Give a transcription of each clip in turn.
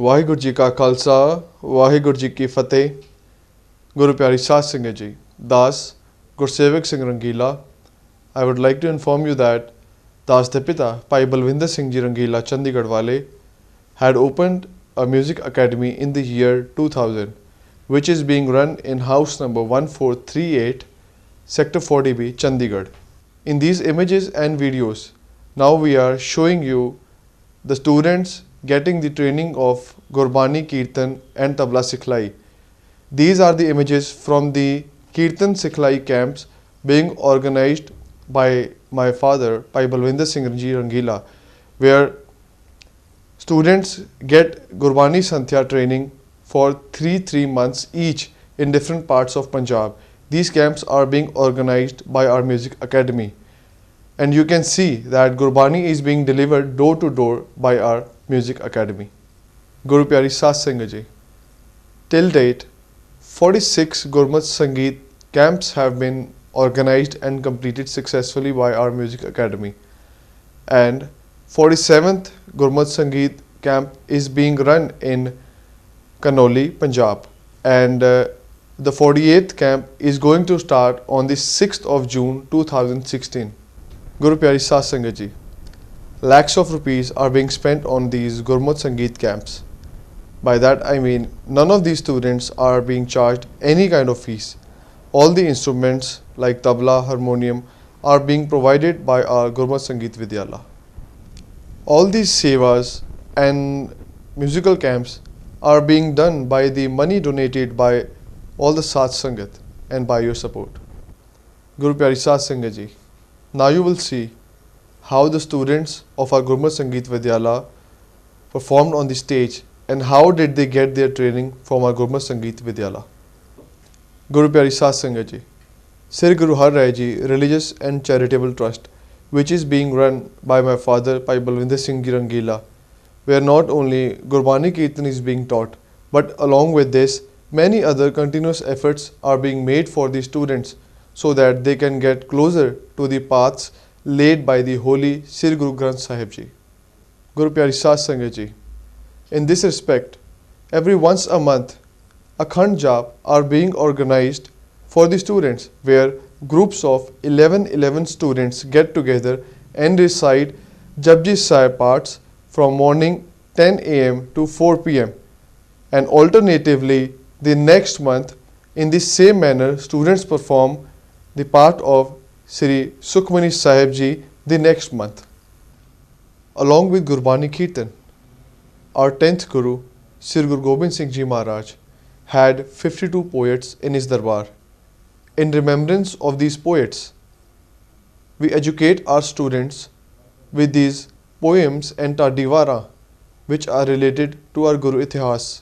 ਵਾਹਿਗੁਰੂ ਜੀ ਕਾ ਖਾਲਸਾ ਵਾਹਿਗੁਰੂ ਜੀ ਕੀ ਫਤਿਹ। Guru Pyari Sat Singh Ji, Das Gursevak Singh Rangila. I would like to inform you that Das de Pita, Bhai Balwinder Singh Ji Rangila Chandigarh Wale, had opened a music academy in the year 2000, which is being run in house number 1438, Sector 40B, Chandigarh. In these images and videos, now we are showing you the students getting the training of Gurbani Kirtan and Tabla Sikhlai. These are the images from the Kirtan Sikhlai camps being organized by my father, Bhai Balwinder Singh Ji Rangila, where students get Gurbani Santhya training for 3 months each in different parts of Punjab. These camps are being organized by our music academy. And you can see that Gurbani is being delivered door to door by our music academy. Guru Pyari Sat Singh Ji. Till date, 46 Gurmat Sangeet camps have been organized and completed successfully by our music academy. And 47th Gurmat Sangeet camp is being run in Kanoli, Punjab. And the 48th camp is going to start on the 6th of June 2016. Guru Pyari Sat Singh Ji. Lakhs of rupees are being spent on these Gurmat Sangeet camps. By that I mean none of these students are being charged any kind of fees. All the instruments like tabla, harmonium are being provided by our Gurmat Sangeet Vidyalaya. All these sevas and musical camps are being done by the money donated by all the Sat Sangat and by your support. Guru Pyari Sat Singh Ji. Now you will see how the students of our Gurmat Sangeet Vidyalaya performed on the stage and how did they get their training from our Gurmat Sangeet Vidyalaya. Guru Pyari Sat Singh Ji. Sri Guru Har Rai Ji Religious and Charitable Trust, which is being run by my father Bhai Balwinder Singh Ji Rangila, where not only Gurbani Kirtan is being taught, but along with this, many other continuous efforts are being made for the students so that they can get closer to the paths laid by the holy Sri Guru Granth Sahib Ji. Guru Pyari Sat Singh Ji. In this respect, every once a month, Akhand Jap are being organized for the students, where groups of 11 students get together and recite Japji Sahib parts from morning 10 a.m. to 4 p.m. And alternatively, the next month, in the same manner, students perform the part of Sri Sukhmani Sahib Ji the next month. Along with Gurbani Kirtan, our 10th Guru, Sri Guru Gobind Singh Ji Maharaj, had 52 poets in his darbar. In remembrance of these poets, we educate our students with these poems and Tadivara, which are related to our Guru Itihas.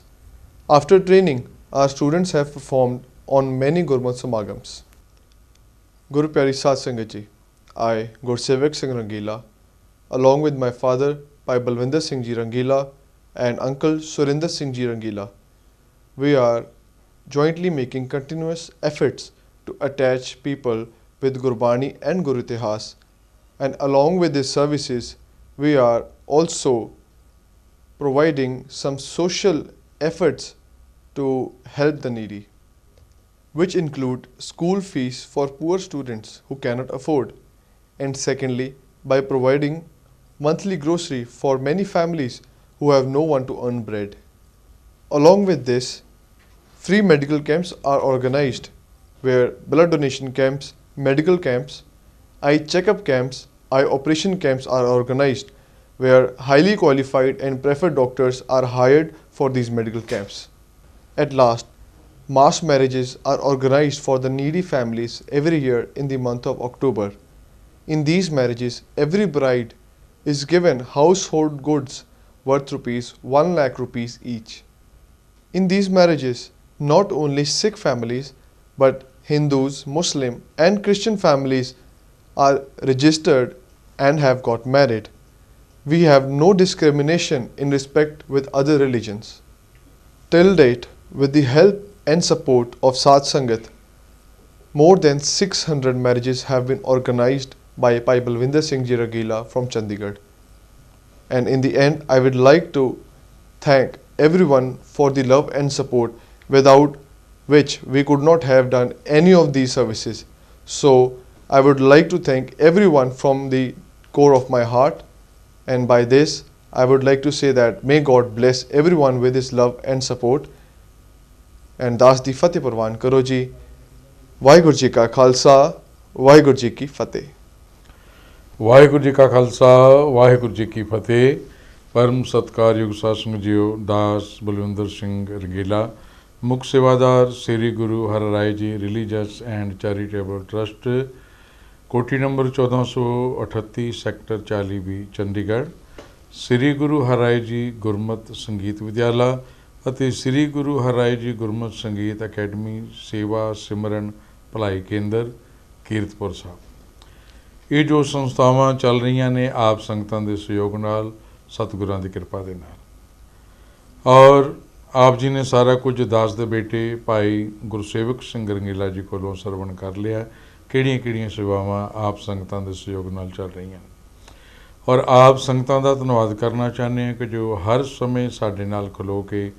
After training, our students have performed on many Gurmat Samagams. Guru Pyari Sat Singh Ji. I, Gursevak Singh Rangila, along with my father, Bhai Balwinder Singh Ji Rangila, and uncle Surinder Singh Ji Rangila, we are jointly making continuous efforts to attach people with Gurbani and Guru Itihas, and along with these services, we are also providing some social efforts to help the needy, which include school fees for poor students who cannot afford, and secondly, by providing monthly grocery for many families who have no one to earn bread. Along with this, free medical camps are organized, where blood donation camps, medical camps, eye checkup camps, eye operation camps are organized, where highly qualified and preferred doctors are hired for these medical camps. At last, mass marriages are organized for the needy families every year in the month of October. In these marriages, every bride is given household goods worth ₹1 lakh rupees each. In these marriages, not only Sikh families, but Hindus, Muslim and Christian families are registered and have got married. We have no discrimination in respect with other religions. Till date, with the help and support of Sat Sangat, more than 600 marriages have been organized by Bhai Balwinder Singh Ji Rangila from Chandigarh. And in the end, I would like to thank everyone for the love and support, without which we could not have done any of these services. So I would like to thank everyone from the core of my heart, and by this I would like to say that may God bless everyone with his love and support. And ਦਾਸ ਦੀ ਫਤਿਹ ਪ੍ਰਵਾਨ ਕਰੋ ਜੀ। ਵਾਹਿਗੁਰੂ ਜੀ ਕਾ ਖਾਲਸਾ, ਵਾਹਿਗੁਰੂ ਜੀ ਕੀ ਫਤਿਹ। ਵਾਹਿਗੁਰੂ ਜੀ ਕਾ ਖਾਲਸਾ, ਵਾਹਿਗੁਰੂ ਜੀ ਕੀ ਫਤਿਹ। परम सत्कारयोग सासंग जियो दास बलविंदर सिंह रंगीला, मुख सेवादार श्री गुरु हर Rai ji religious and charitable trust, कोठी number 1438 sector 40 भी चंडीगढ़, श्री गुरु हर राय जी गुरमत संगीत विद्यालय ਅਤੇ श्री गुरु हर राय जी गुरमत संगीत अकैडमी सेवा सिमरन भलाई केंद्र ਕੀਰਤਪੁਰ ਸਾਹਿਬ। ਇਹ ਜੋ ਸੰਸਥਾਵਾਂ ਚੱਲ ਰਹੀਆਂ ਨੇ ਆਪ ਸੰਗਤਾਂ ਦੇ ਸਹਿਯੋਗ ਨਾਲ, ਸਤਿਗੁਰਾਂ ਦੀ ਕਿਰਪਾ ਦੇ ਨਾਲ, ਔਰ ਆਪ ਜੀ ਨੇ ਸਾਰਾ ਕੁਝ ਦਾਸ ਦੇ ਬੇਟੇ ਭਾਈ ਗੁਰਸੇਵਕ ਸਿੰਘ ਰੰਗੀਲਾ ਜੀ ਕੋਲੋਂ ਸਰਵਣ ਕਰ ਲਿਆ, ਕਿਹੜੀਆਂ ਕਿਹੜੀਆਂ ਸੇਵਾਵਾਂ ਆਪ ਸੰਗਤਾਂ ਦੇ ਸਹਿਯੋਗ ਨਾਲ ਚੱਲ ਰਹੀਆਂ। ਔਰ ਆਪ ਸੰਗਤਾਂ ਦਾ ਧੰਨਵਾਦ ਕਰਨਾ ਚਾਹੁੰਦੇ ਹਾਂ ਕਿ ਜੋ ਹਰ ਸਮੇਂ ਸਾਡੇ ਨਾਲ ਖਲੋ ਕੇ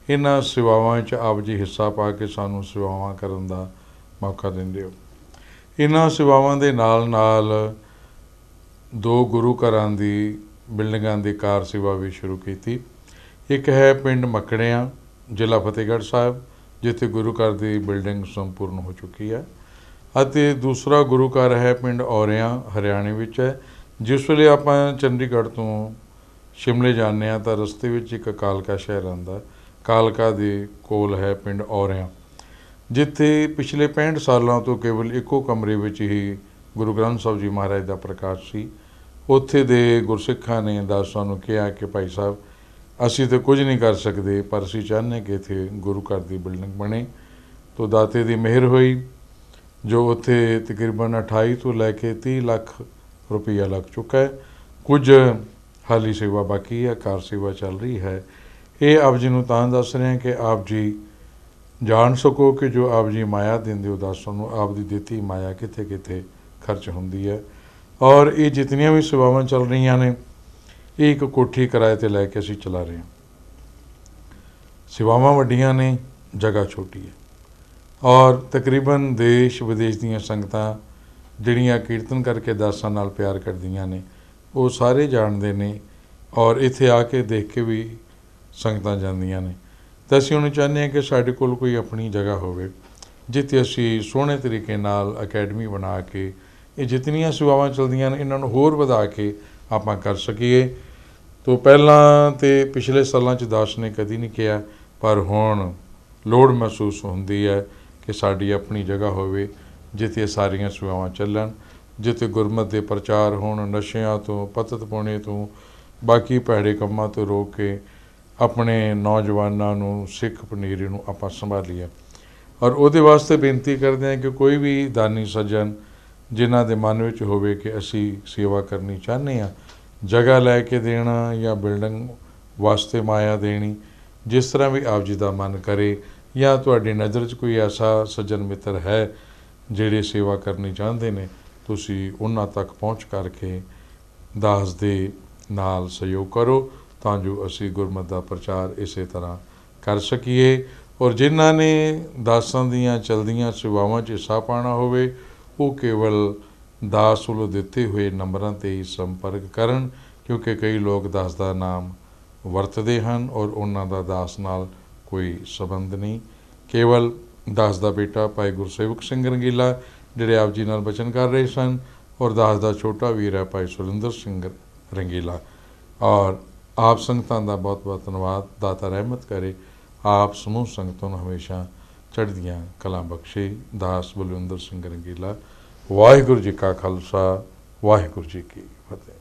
ਇਹਨਾਂ ਸੇਵਾਵਾਂ 'ਚ ਆਪ ਜੀ ਹਿੱਸਾ ਪਾ ਕੇ ਸਾਨੂੰ ਸੇਵਾਵਾਂ ਕਰਨ ਦਾ ਮੌਕਾ ਦਿੰਦੇ ਹੋ। ਇਹਨਾਂ ਸੇਵਾਵਾਂ ਦੇ ਨਾਲ ਨਾਲ 2 ਗੁਰੂ ਘਰਾਂ ਦੀ ਬਿਲਡਿੰਗਾਂ ਦੀ ਕਾਰ ਸੇਵਾ ਵੀ ਸ਼ੁਰੂ ਕੀਤੀ। ਇੱਕ ਹੈ ਪਿੰਡ ਮੱਕੜਿਆਂ, ਜ਼ਿਲ੍ਹਾ ਫਤਿਹਗੜ੍ਹ ਸਾਹਿਬ, ਜਿੱਥੇ ਗੁਰੂ ਘਰ ਦੀ ਬਿਲਡਿੰਗ ਸੰਪੂਰਨ ਹੋ ਚੁੱਕੀ ਹੈ, ਅਤੇ ਦੂਸਰਾ ਗੁਰੂ ਘਰ ਹੈ ਪਿੰਡ ਔਰਿਆਂ, ਹਰਿਆਣੇ ਵਿੱਚ ਹੈ। ਜਿਸ ਵੇਲੇ ਆਪਾਂ ਚੰਡੀਗੜ੍ਹ ਤੋਂ ਸ਼ਿਮਲੇ ਜਾਂਦੇ ਹਾਂ ਤਾਂ ਰਸਤੇ ਵਿੱਚ ਇੱਕ ਕਾਲਕਾ ਸ਼ਹਿਰ ਆਉਂਦਾ, ਕਾਲਕਾ ਦੇ ਕੋਲ ਹੈ ਪਿੰਡ ਔਰਿਆਂ, ਜਿੱਥੇ ਪਿਛਲੇ 65 ਸਾਲਾਂ ਤੋਂ ਕੇਵਲ ਇੱਕੋ ਕਮਰੇ ਵਿੱਚ ਹੀ ਗੁਰੂ ਗ੍ਰੰਥ ਸਾਹਿਬ ਜੀ ਮਹਾਰਾਜ ਦਾ ਪ੍ਰਕਾਸ਼ ਸੀ। ਉੱਥੇ ਦੇ ਗੁਰਸਿੱਖਾਂ ਨੇ ਦਾਸਾਂ ਨੂੰ ਕਿਹਾ ਕਿ ਭਾਈ ਸਾਹਿਬ ਅਸੀਂ ਤਾਂ ਕੁਝ ਨਹੀਂ ਕਰ ਸਕਦੇ, ਪਰ ਅਸੀਂ ਚਾਹੁੰਦੇ ਕਿ ਇੱਥੇ ਗੁਰੂ ਘਰ ਦੀ ਬਿਲਡਿੰਗ ਬਣੇ। ਤੋ ਦਾਤੇ ਦੀ ਮਿਹਰ ਹੋਈ, ਜੋ ਉੱਥੇ ਤਕਰੀਬਨ 28 ਤੋਂ ਲੈ ਕੇ 30 ਲੱਖ ਰੁਪਈਆ ਲੱਗ ਚੁੱਕਾ ਹੈ। ਕੁਝ ਹਾਲੀ ਸੇਵਾ ਬਾਕੀ ਹੈ, ਕਾਰ ਸੇਵਾ ਚੱਲ ਰਹੀ ਹੈ। ਇਹ ਆਪ ਜੀ ਨੂੰ ਤਾਂ ਦੱਸ ਰਹੇ ਹਾਂ ਕਿ ਆਪ ਜੀ ਜਾਣ ਸਕੋ ਕਿ ਜੋ ਆਪ ਜੀ ਮਾਇਆ ਦਿੰਦੇ ਹੋ ਦਾਸਾਂ ਨੂੰ, ਆਪ ਦੀ ਦਿੱਤੀ ਮਾਇਆ ਕਿੱਥੇ ਕਿੱਥੇ ਖਰਚ ਹੁੰਦੀ ਹੈ। ਔਰ ਇਹ ਜਿਤਨੀਆਂ ਵੀ ਸੇਵਾਵਾਂ ਚੱਲ ਰਹੀਆਂ ਨੇ, ਇਹ ਇੱਕ ਕੋਠੀ ਕਿਰਾਏ 'ਤੇ ਲੈ ਕੇ ਅਸੀਂ ਚਲਾ ਰਹੇ ਹਾਂ। ਸੇਵਾਵਾਂ ਵੱਡੀਆਂ ਨੇ, ਜਗ੍ਹਾ ਛੋਟੀ ਹੈ, ਔਰ ਤਕਰੀਬਨ ਦੇਸ਼ ਵਿਦੇਸ਼ ਦੀਆਂ ਸੰਗਤਾਂ ਜਿਹੜੀਆਂ ਕੀਰਤਨ ਕਰਕੇ ਦਾਸਾਂ ਨਾਲ ਪਿਆਰ ਕਰਦੀਆਂ ਨੇ, ਉਹ ਸਾਰੇ ਜਾਣਦੇ ਨੇ, ਔਰ ਇੱਥੇ ਆ ਕੇ ਦੇਖ ਕੇ ਵੀ ਸੰਗਤਾਂ ਜਾਂਦੀਆਂ ਨੇ। ਤਾਂ ਅਸੀਂ ਹੁਣ ਚਾਹੁੰਦੇ ਹਾਂ ਕਿ ਸਾਡੇ ਕੋਲ ਕੋਈ ਆਪਣੀ ਜਗ੍ਹਾ ਹੋਵੇ, ਜਿੱਥੇ ਅਸੀਂ ਸੋਹਣੇ ਤਰੀਕੇ ਨਾਲ ਅਕੈਡਮੀ ਬਣਾ ਕੇ ਇਹ ਜਿਤਨੀਆਂ ਸੇਵਾਵਾਂ ਚੱਲਦੀਆਂ ਨੇ ਇਹਨਾਂ ਨੂੰ ਹੋਰ ਵਧਾ ਕੇ ਆਪਾਂ ਕਰ ਸਕੀਏ। ਤੋਂ ਪਹਿਲਾਂ ਤਾਂ ਪਿਛਲੇ ਸਾਲਾਂ 'ਚ ਦਾਸ ਨੇ ਕਦੀ ਨਹੀਂ ਕਿਹਾ, ਪਰ ਹੁਣ ਲੋੜ ਮਹਿਸੂਸ ਹੁੰਦੀ ਹੈ ਕਿ ਸਾਡੀ ਆਪਣੀ ਜਗ੍ਹਾ ਹੋਵੇ ਜਿੱਥੇ ਸਾਰੀਆਂ ਸੇਵਾਵਾਂ ਚੱਲਣ, ਜਿੱਥੇ ਗੁਰਮਤਿ ਦੇ ਪ੍ਰਚਾਰ ਹੋਣ, ਨਸ਼ਿਆਂ ਤੋਂ, ਪਤਤ ਪੁਣੇ ਤੋਂ, ਬਾਕੀ ਭੈੜੇ ਕੰਮਾਂ ਤੋਂ ਰੋਕ ਕੇ ਆਪਣੇ ਨੌਜਵਾਨਾਂ ਨੂੰ ਸਿੱਖ ਪਨੀਰੀ ਨੂੰ ਆਪਾਂ ਸੰਭਾਲੀਏ। ਔਰ ਉਹਦੇ ਵਾਸਤੇ ਬੇਨਤੀ ਕਰਦੇ ਹਾਂ ਕਿ ਕੋਈ ਵੀ ਦਾਨੀ ਸੱਜਣ ਜਿਨ੍ਹਾਂ ਦੇ ਮਨ ਵਿੱਚ ਹੋਵੇ ਕਿ ਅਸੀਂ ਸੇਵਾ ਕਰਨੀ ਚਾਹੁੰਦੇ ਹਾਂ, ਜਗ੍ਹਾ ਲੈ ਕੇ ਦੇਣਾ ਜਾਂ ਬਿਲਡਿੰਗ ਵਾਸਤੇ ਮਾਇਆ ਦੇਣੀ, ਜਿਸ ਤਰ੍ਹਾਂ ਵੀ ਆਪ ਜੀ ਦਾ ਮਨ ਕਰੇ, ਜਾਂ ਤੁਹਾਡੀ ਨਜ਼ਰ 'ਚ ਕੋਈ ਐਸਾ ਸੱਜਣ ਮਿੱਤਰ ਹੈ ਜਿਹੜੇ ਸੇਵਾ ਕਰਨੀ ਚਾਹੁੰਦੇ ਨੇ, ਤੁਸੀਂ ਉਹਨਾਂ ਤੱਕ ਪਹੁੰਚ ਕਰਕੇ ਦਾਸ ਦੇ ਨਾਲ ਸਹਿਯੋਗ ਕਰੋ, ਤਾਂ ਜੋ ਅਸੀਂ ਗੁਰਮਤਿ ਦਾ ਪ੍ਰਚਾਰ ਇਸੇ ਤਰ੍ਹਾਂ ਕਰ ਸਕੀਏ। ਔਰ ਜਿਨ੍ਹਾਂ ਨੇ ਦਾਸਾਂ ਦੀਆਂ ਚਲਦੀਆਂ ਸੇਵਾਵਾਂ 'ਚ ਹਿੱਸਾ ਪਾਉਣਾ ਹੋਵੇ, ਉਹ ਕੇਵਲ ਦਾਸ ਵੱਲੋਂ ਦਿੱਤੇ ਹੋਏ ਨੰਬਰਾਂ 'ਤੇ ਹੀ ਸੰਪਰਕ ਕਰਨ, ਕਿਉਂਕਿ ਕਈ ਲੋਕ ਦਾਸ ਦਾ ਨਾਮ ਵਰਤਦੇ ਹਨ ਔਰ ਉਹਨਾਂ ਦਾ ਦਾਸ ਨਾਲ ਕੋਈ ਸੰਬੰਧ ਨਹੀਂ। ਕੇਵਲ ਦਾਸ ਦਾ ਬੇਟਾ ਭਾਈ ਗੁਰਸੇਵਕ ਸਿੰਘ ਰੰਗੀਲਾ ਜਿਹੜੇ ਆਪ ਜੀ ਨਾਲ ਬਚਨ ਕਰ ਰਹੇ ਸਨ, ਔਰ ਦਾਸ ਦਾ ਛੋਟਾ ਵੀਰ ਹੈ ਭਾਈ ਸੁਰਿੰਦਰ ਸਿੰਘ ਰੰਗੀਲਾ। ਔਰ ਆਪ ਸੰਗਤਾਂ ਦਾ ਬਹੁਤ ਬਹੁਤ ਧੰਨਵਾਦ। ਦਾਤਾ ਰਹਿਮਤ ਕਰੇ, ਆਪ ਸਮੂਹ ਸੰਗਤਾਂ ਨੂੰ ਹਮੇਸ਼ਾ ਚੜ੍ਹਦੀਆਂ ਕਲਾਂ ਬਖਸ਼ੇ। ਦਾਸ ਬਲਵਿੰਦਰ ਸਿੰਘ ਰੰਗੀਲਾ। ਵਾਹਿਗੁਰੂ ਜੀ ਕਾ ਖਾਲਸਾ, ਵਾਹਿਗੁਰੂ ਜੀ ਕੀ ਫਤਿਹ।